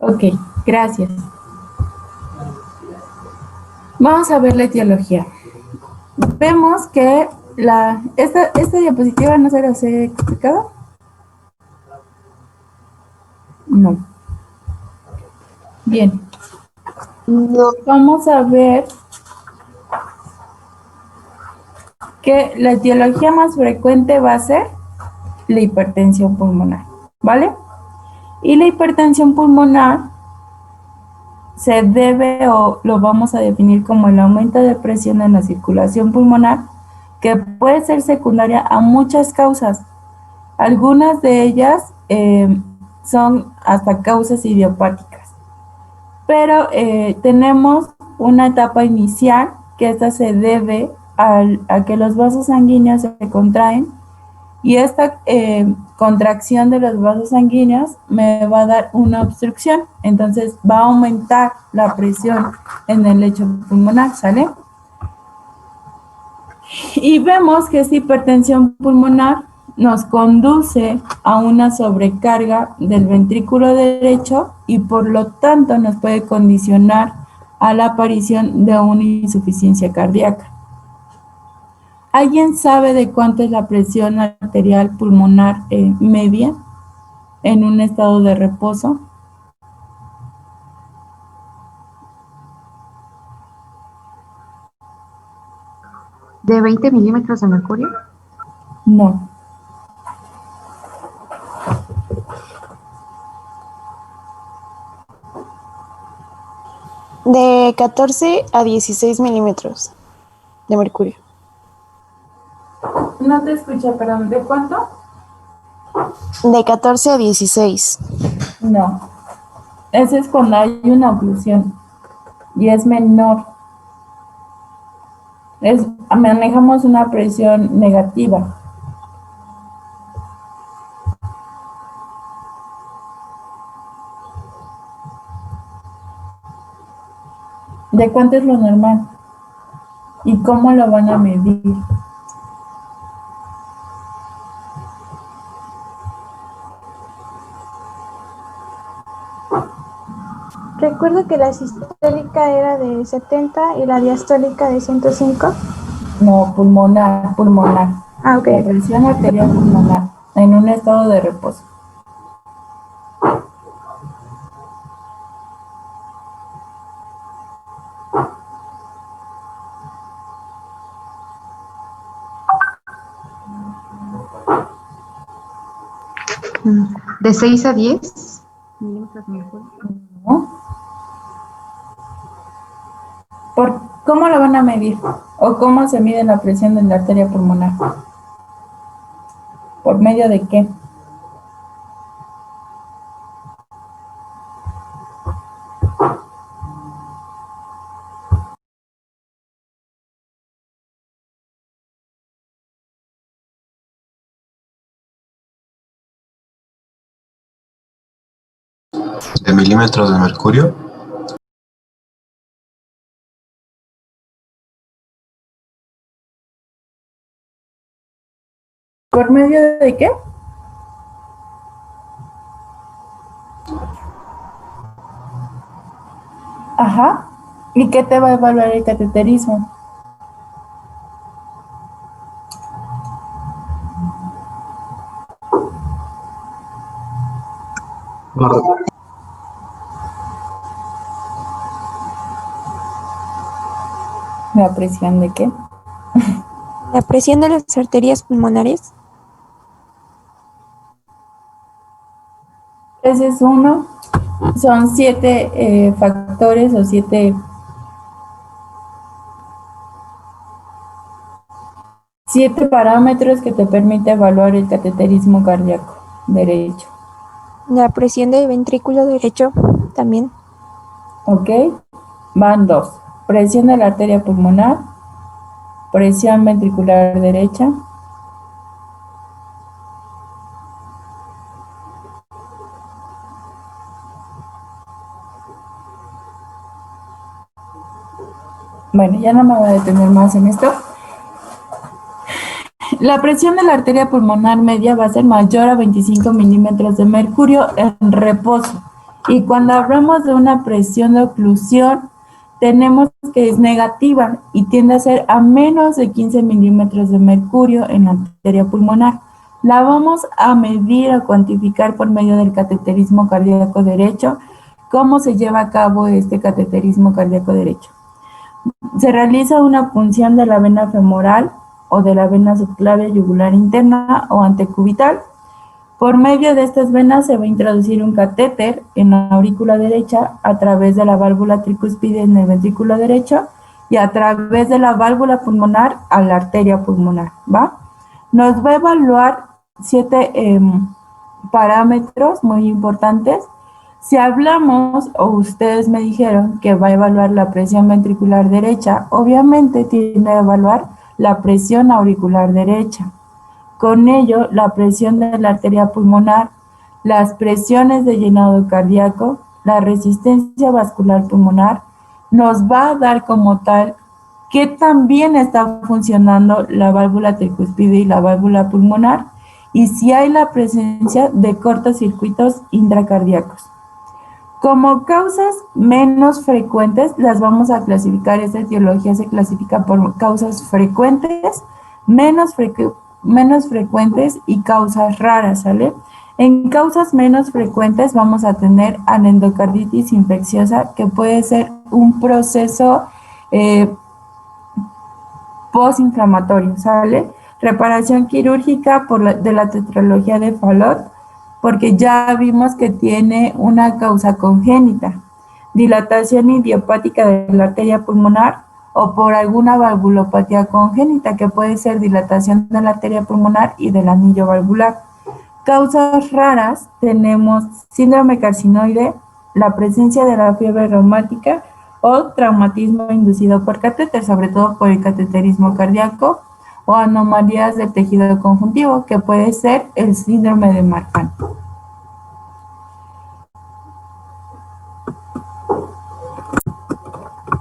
Ok, gracias. Vamos a ver la etiología. Vemos que esta diapositiva no se las he explicado. No. Bien. No. Vamos a ver que la etiología más frecuente va a ser la hipertensión pulmonar, ¿vale? Y la hipertensión pulmonar se debe o lo vamos a definir como el aumento de presión en la circulación pulmonar, que puede ser secundaria a muchas causas. Algunas de ellas son hasta causas idiopáticas. Pero tenemos una etapa inicial que esta se debe a que los vasos sanguíneos se contraen y esta contracción de los vasos sanguíneos me va a dar una obstrucción, entonces va a aumentar la presión en el lecho pulmonar, ¿sale? Y vemos que esta hipertensión pulmonar nos conduce a una sobrecarga del ventrículo derecho y por lo tanto nos puede condicionar a la aparición de una insuficiencia cardíaca. ¿Alguien sabe de cuánto es la presión arterial pulmonar media en un estado de reposo? ¿De 20 milímetros de mercurio? No. De 14 a 16 milímetros de mercurio. No te escuché, perdón. ¿De cuánto? De 14 a 16. No. Ese es cuando hay una oclusión y es menor. Manejamos una presión negativa. ¿De cuánto es lo normal? ¿Y cómo lo van a medir? Recuerdo que la sistólica era de 70 y la diastólica de 105. No, pulmonar. Ah, ok. La presión arterial pulmonar en un estado de reposo. ¿De 6 a 10 milímetros de mercurio? ¿No? ¿Cómo lo van a medir? ¿O cómo se mide la presión de la arteria pulmonar? ¿Por medio de qué? ¿De milímetros de mercurio? ¿Por medio de qué? Ajá. ¿Y qué te va a evaluar el cateterismo? ¿La presión de qué? La presión de las arterias pulmonares. Ese es uno. Son 7 factores o 7 parámetros que te permite evaluar el cateterismo cardíaco derecho. La presión del ventrículo derecho también. ¿Ok? Van 2. Presión de la arteria pulmonar, presión ventricular derecha. Bueno, ya no me voy a detener más en esto. La presión de la arteria pulmonar media va a ser mayor a 25 milímetros de mercurio en reposo. Y cuando hablamos de una presión de oclusión, tenemos que es negativa y tiende a ser a menos de 15 milímetros de mercurio en la arteria pulmonar. La vamos a medir o cuantificar por medio del cateterismo cardíaco derecho. ¿Cómo se lleva a cabo este cateterismo cardíaco derecho? Se realiza una punción de la vena femoral o de la vena subclavia yugular interna o antecubital. Por medio de estas venas se va a introducir un catéter en la aurícula derecha a través de la válvula tricuspide en el ventrículo derecho y a través de la válvula pulmonar a la arteria pulmonar, ¿va? Nos va a evaluar 7 parámetros muy importantes. Si hablamos, o ustedes me dijeron que va a evaluar la presión ventricular derecha, obviamente tiene que evaluar la presión auricular derecha. Con ello, la presión de la arteria pulmonar, las presiones de llenado cardíaco, la resistencia vascular pulmonar, nos va a dar como tal que también está funcionando la válvula tricuspide y la válvula pulmonar y si hay la presencia de cortocircuitos intracardíacos. Como causas menos frecuentes, las vamos a clasificar, esta etiología se clasifica por causas frecuentes, menos frecuentes y causas raras, ¿sale? En causas menos frecuentes vamos a tener anendocarditis infecciosa, que puede ser un proceso postinflamatorio, ¿sale? Reparación quirúrgica de la tetralogía de Fallot, porque ya vimos que tiene una causa congénita, dilatación idiopática de la arteria pulmonar o por alguna valvulopatía congénita, que puede ser dilatación de la arteria pulmonar y del anillo valvular. Causas raras, tenemos síndrome carcinoide, la presencia de la fiebre reumática o traumatismo inducido por catéter, sobre todo por el cateterismo cardíaco, o anomalías del tejido conjuntivo, que puede ser el síndrome de Marfan.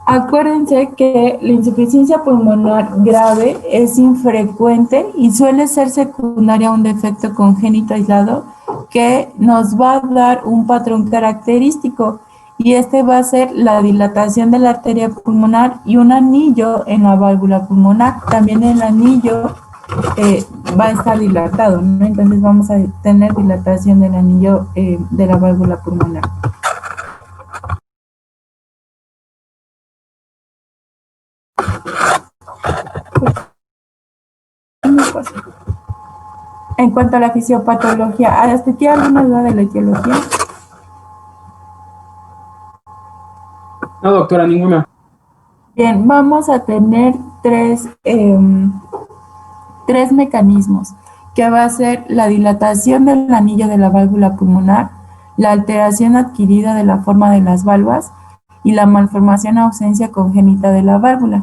Acuérdense que la insuficiencia pulmonar grave es infrecuente y suele ser secundaria a un defecto congénito aislado que nos va a dar un patrón característico, y este va a ser la dilatación de la arteria pulmonar y un anillo en la válvula pulmonar. También el anillo va a estar dilatado, ¿no? Entonces vamos a tener dilatación del anillo de la válvula pulmonar. En cuanto a la fisiopatología, ¿hasta aquí alguna duda de la etiología? No, doctora, ninguna. Bien, vamos a tener tres mecanismos, que va a ser la dilatación del anillo de la válvula pulmonar, la alteración adquirida de la forma de las valvas y la malformación o ausencia congénita de la válvula.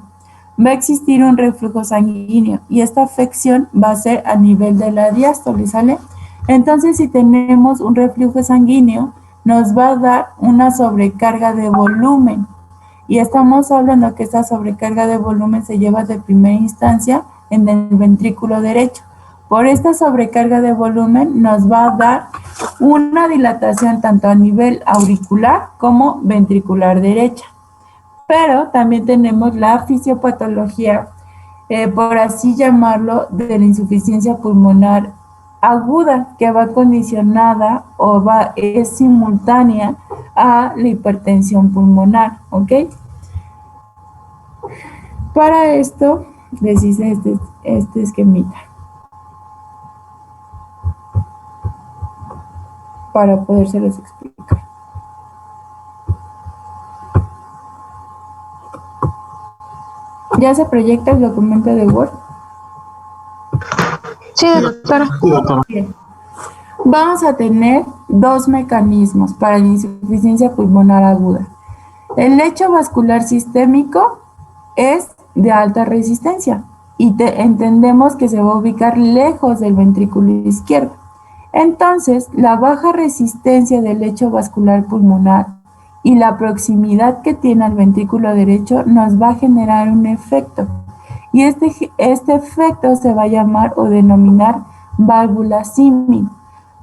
Va a existir un reflujo sanguíneo y esta afección va a ser a nivel de la diástole, ¿sale? Entonces, si tenemos un reflujo sanguíneo, nos va a dar una sobrecarga de volumen. Y estamos hablando que esta sobrecarga de volumen se lleva de primera instancia en el ventrículo derecho. Por esta sobrecarga de volumen nos va a dar una dilatación tanto a nivel auricular como ventricular derecha. Pero también tenemos la fisiopatología, por así llamarlo, de la insuficiencia pulmonar aguda, que va condicionada o es simultánea a la hipertensión pulmonar, ¿ok? Para esto les hice este esquemita para podérselos explicar. ¿Ya se proyecta el documento de Word? Sí, doctora. Bien. Vamos a tener dos mecanismos para la insuficiencia pulmonar aguda. El lecho vascular sistémico es de alta resistencia y entendemos que se va a ubicar lejos del ventrículo izquierdo. Entonces, la baja resistencia del lecho vascular pulmonar y la proximidad que tiene al ventrículo derecho nos va a generar un efecto. Y este efecto se va a llamar o denominar válvula símil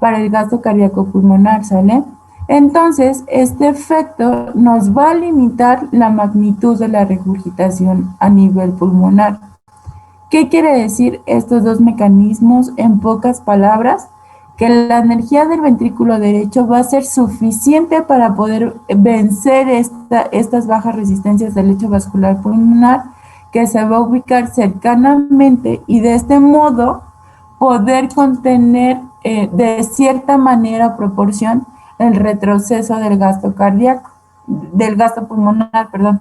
para el gasto cardíaco pulmonar, ¿sale? Entonces, este efecto nos va a limitar la magnitud de la regurgitación a nivel pulmonar. ¿Qué quiere decir estos dos mecanismos? En pocas palabras, que la energía del ventrículo derecho va a ser suficiente para poder vencer estas bajas resistencias del lecho vascular pulmonar, que se va a ubicar cercanamente y de este modo poder contener de cierta manera o proporción el retroceso del gasto cardíaco, del gasto pulmonar, perdón.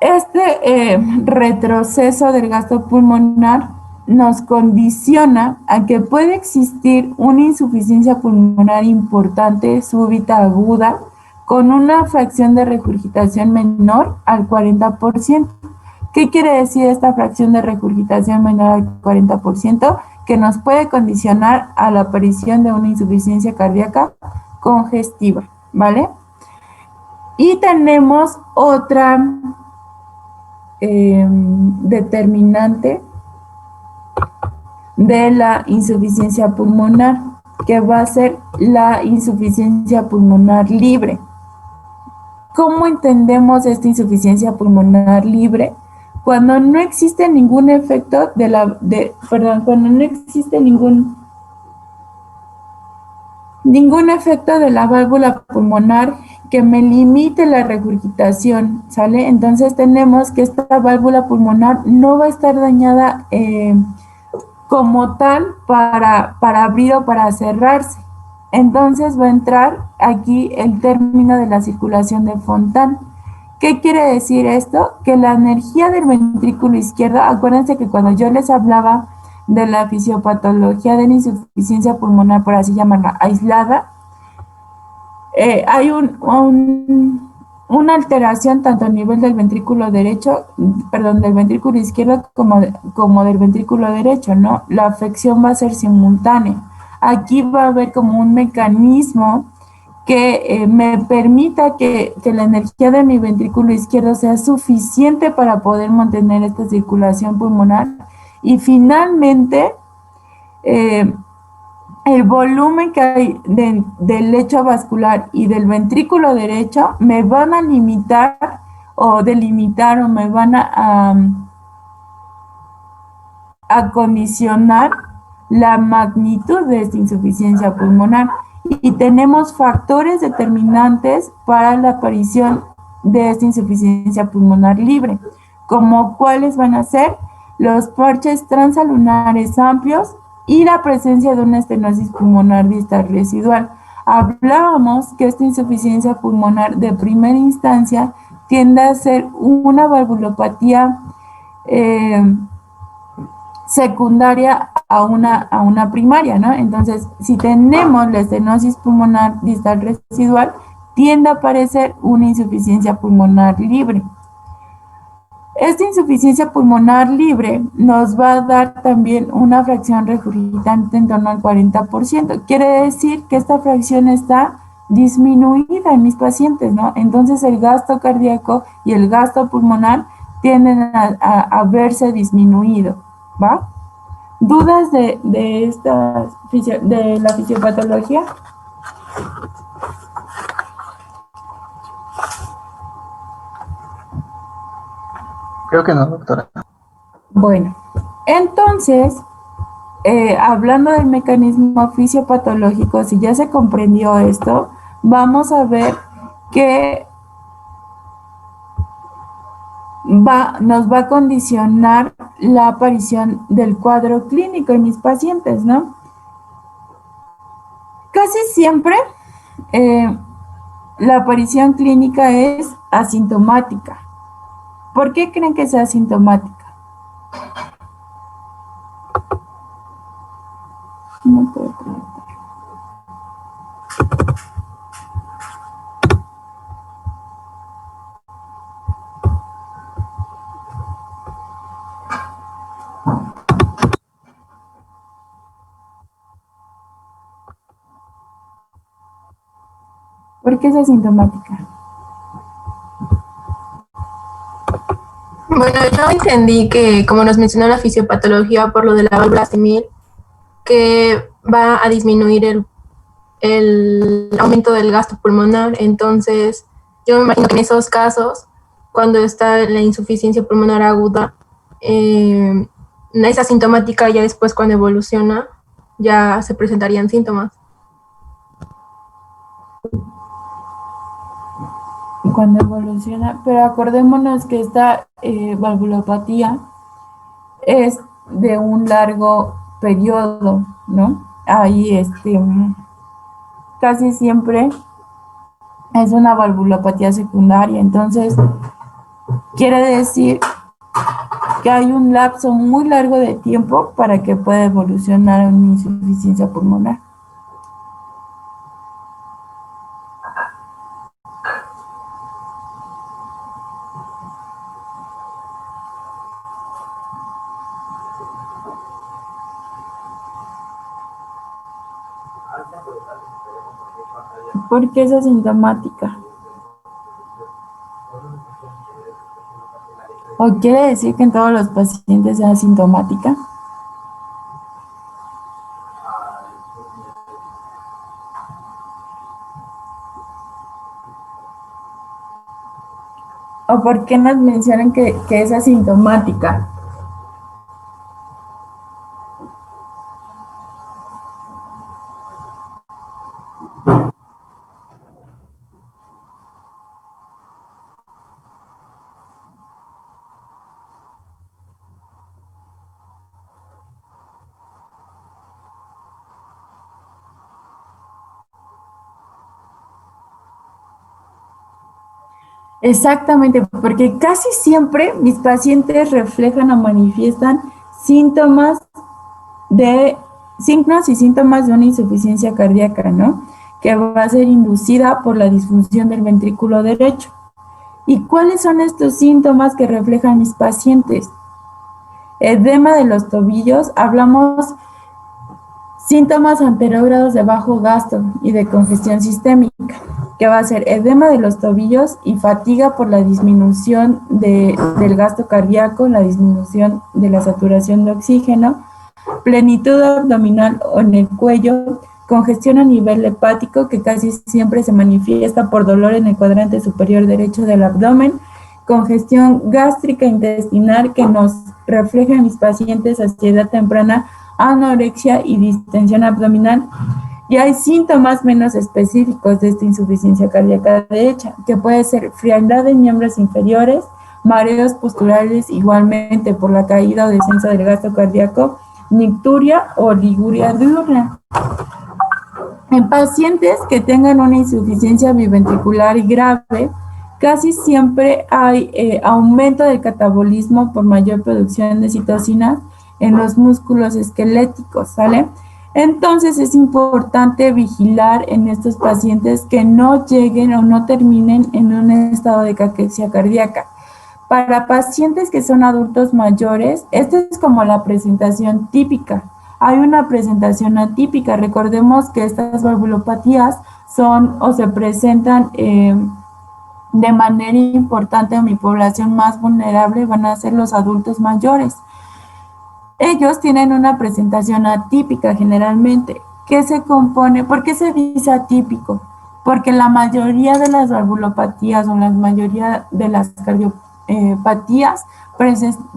Este retroceso del gasto pulmonar nos condiciona a que puede existir una insuficiencia pulmonar importante, súbita, aguda, con una fracción de regurgitación menor al 40%. ¿Qué quiere decir esta fracción de regurgitación menor al 40%? Que nos puede condicionar a la aparición de una insuficiencia cardíaca congestiva, ¿vale? Y tenemos otra determinante de la insuficiencia pulmonar, que va a ser la insuficiencia pulmonar libre. ¿Cómo entendemos esta insuficiencia pulmonar libre? Cuando no existe ningún efecto cuando no existe ningún efecto de la válvula pulmonar que me limite la regurgitación, ¿sale? Entonces tenemos que esta válvula pulmonar no va a estar dañada como tal para abrir o para cerrarse. Entonces va a entrar aquí el término de la circulación de Fontán. ¿Qué quiere decir esto? Que la energía del ventrículo izquierdo, acuérdense que cuando yo les hablaba de la fisiopatología de la insuficiencia pulmonar, por así llamarla, aislada, hay una alteración tanto a nivel del ventrículo derecho, perdón, del ventrículo izquierdo como del ventrículo derecho, ¿no? La afección va a ser simultánea. Aquí va a haber como un mecanismo que me permita que la energía de mi ventrículo izquierdo sea suficiente para poder mantener esta circulación pulmonar y finalmente el volumen que hay del lecho vascular y del ventrículo derecho me van a limitar o delimitar o me van a condicionar la magnitud de esta insuficiencia pulmonar. Y tenemos factores determinantes para la aparición de esta insuficiencia pulmonar libre, como cuáles van a ser los parches transalunares amplios y la presencia de una estenosis pulmonar distal residual. Hablábamos que esta insuficiencia pulmonar de primera instancia tiende a ser una valvulopatía secundaria a una primaria, ¿no? Entonces, si tenemos la estenosis pulmonar distal residual, tiende a aparecer una insuficiencia pulmonar libre. Esta insuficiencia pulmonar libre nos va a dar también una fracción regurgitante en torno al 40%. Quiere decir que esta fracción está disminuida en mis pacientes, ¿no? Entonces el gasto cardíaco y el gasto pulmonar tienden a verse disminuido, ¿va? ¿Dudas de la fisiopatología? Creo que no, doctora. Bueno, entonces, hablando del mecanismo fisiopatológico, si ya se comprendió esto, vamos a ver que nos va a condicionar la aparición del cuadro clínico en mis pacientes, ¿no? Casi siempre la aparición clínica es asintomática. ¿Por qué creen que es asintomática? No puedo preguntar. ¿Por qué es asintomática? Bueno, yo entendí que, como nos mencionó la fisiopatología por lo de la válvula simil, que va a disminuir el aumento del gasto pulmonar. Entonces, yo me imagino que en esos casos, cuando está la insuficiencia pulmonar aguda, esa asintomática ya después cuando evoluciona, ya se presentarían síntomas. Cuando evoluciona, pero acordémonos que esta valvulopatía es de un largo periodo, ¿no? Ahí casi siempre es una valvulopatía secundaria, entonces quiere decir que hay un lapso muy largo de tiempo para que pueda evolucionar a una insuficiencia pulmonar. ¿Por qué es asintomática? ¿O quiere decir que en todos los pacientes es asintomática? ¿O por qué nos mencionan que es asintomática? Exactamente, porque casi siempre mis pacientes reflejan o manifiestan síntomas signos y síntomas de una insuficiencia cardíaca, ¿no? Que va a ser inducida por la disfunción del ventrículo derecho. ¿Y cuáles son estos síntomas que reflejan mis pacientes? Edema de los tobillos, hablamos síntomas anterógrados de bajo gasto y de congestión sistémica, que va a ser edema de los tobillos y fatiga por la disminución del gasto cardíaco, la disminución de la saturación de oxígeno, plenitud abdominal o en el cuello, congestión a nivel hepático, que casi siempre se manifiesta por dolor en el cuadrante superior derecho del abdomen, congestión gástrica intestinal, que nos refleja en mis pacientes saciedad temprana, anorexia y distensión abdominal. Y hay síntomas menos específicos de esta insuficiencia cardíaca derecha, que puede ser frialdad en miembros inferiores, mareos posturales igualmente por la caída o descenso del gasto cardíaco, nicturia o liguria diurna. En pacientes que tengan una insuficiencia biventricular grave, casi siempre hay aumento del catabolismo por mayor producción de citocinas en los músculos esqueléticos, ¿sale? Entonces es importante vigilar en estos pacientes que no lleguen o no terminen en un estado de caquexia cardíaca. Para pacientes que son adultos mayores, esta es como la presentación típica. Hay una presentación atípica. Recordemos que estas valvulopatías son o se presentan de manera importante en mi población más vulnerable, van a ser los adultos mayores. Ellos tienen una presentación atípica generalmente, que se compone, ¿por qué se dice atípico? Porque la mayoría de las valvulopatías o la mayoría de las cardiopatías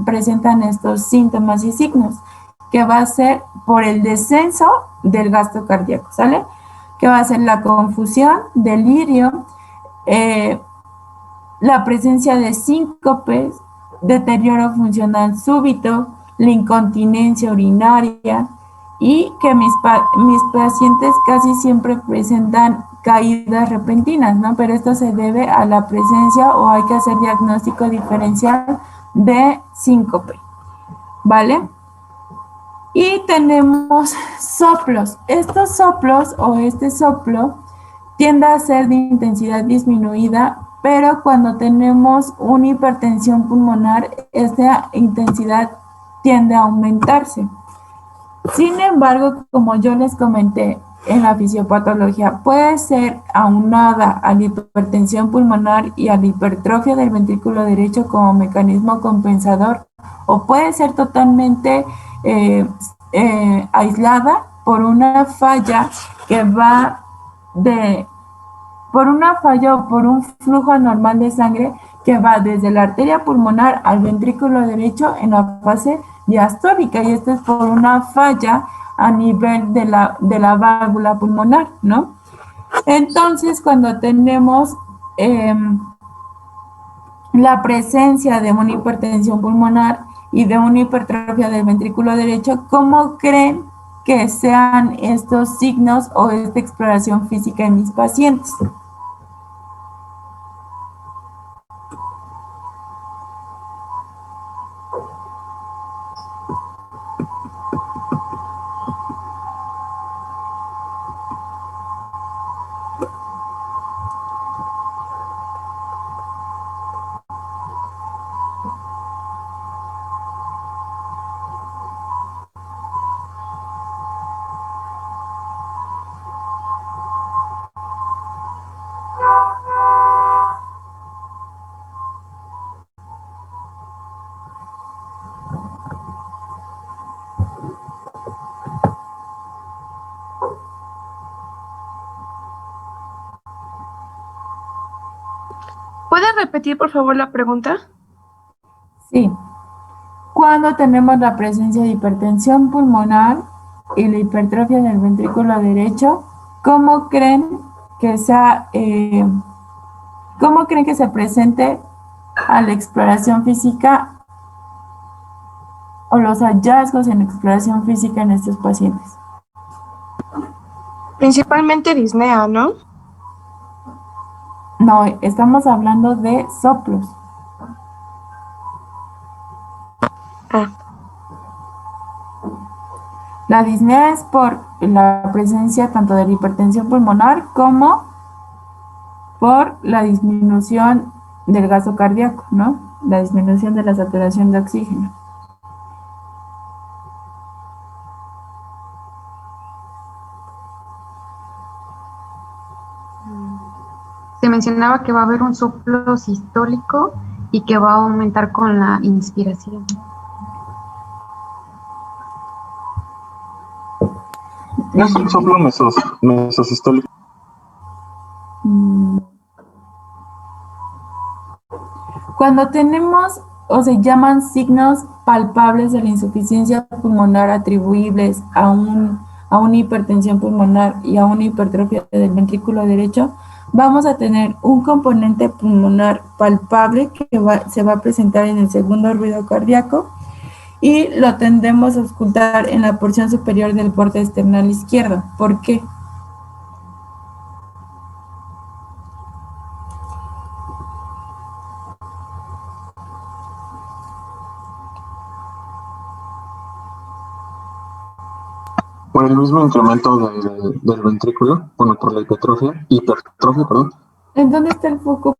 presentan estos síntomas y signos, que va a ser por el descenso del gasto cardíaco, ¿sale? Que va a ser la confusión, delirio, la presencia de síncopes, deterioro funcional súbito, la incontinencia urinaria y que mis pacientes casi siempre presentan caídas repentinas, ¿no? Pero esto se debe a la presencia o hay que hacer diagnóstico diferencial de síncope, ¿vale? Y tenemos soplos. Estos soplos o este soplo tiende a ser de intensidad disminuida, pero cuando tenemos una hipertensión pulmonar, esta intensidad tiende a aumentarse. Sin embargo, como yo les comenté, en la fisiopatología puede ser aunada a la hipertensión pulmonar y a la hipertrofia del ventrículo derecho como mecanismo compensador, o puede ser totalmente aislada por una falla que va por una falla o por un flujo anormal de sangre que va desde la arteria pulmonar al ventrículo derecho en la fase diastólica, y esto es por una falla a nivel de la válvula pulmonar, ¿no? Entonces, cuando tenemos la presencia de una hipertensión pulmonar y de una hipertrofia del ventrículo derecho, ¿cómo creen que sean estos signos o esta exploración física en mis pacientes? ¿Puedes repetir, por favor, la pregunta? Sí. Cuando tenemos la presencia de hipertensión pulmonar y la hipertrofia del ventrículo derecho, ¿cómo creen que se presente a la exploración física o los hallazgos en exploración física en estos pacientes? Principalmente disnea, ¿no? No, estamos hablando de soplos. Ah. La disnea es por la presencia tanto de la hipertensión pulmonar como por la disminución del gasto cardíaco, ¿no? La disminución de la saturación de oxígeno. Se mencionaba que va a haber un soplo sistólico y que va a aumentar con la inspiración. ¿No es un soplo mesosistólico? Cuando tenemos o se llaman signos palpables de la insuficiencia pulmonar atribuibles a una hipertensión pulmonar y a una hipertrofia del ventrículo derecho, vamos a tener un componente pulmonar palpable que se va a presentar en el segundo ruido cardíaco y lo tendemos a auscultar en la porción superior del borde external izquierdo. ¿Por qué? Por el mismo incremento del ventrículo, bueno, por la hipertrofia, perdón. ¿En dónde está el foco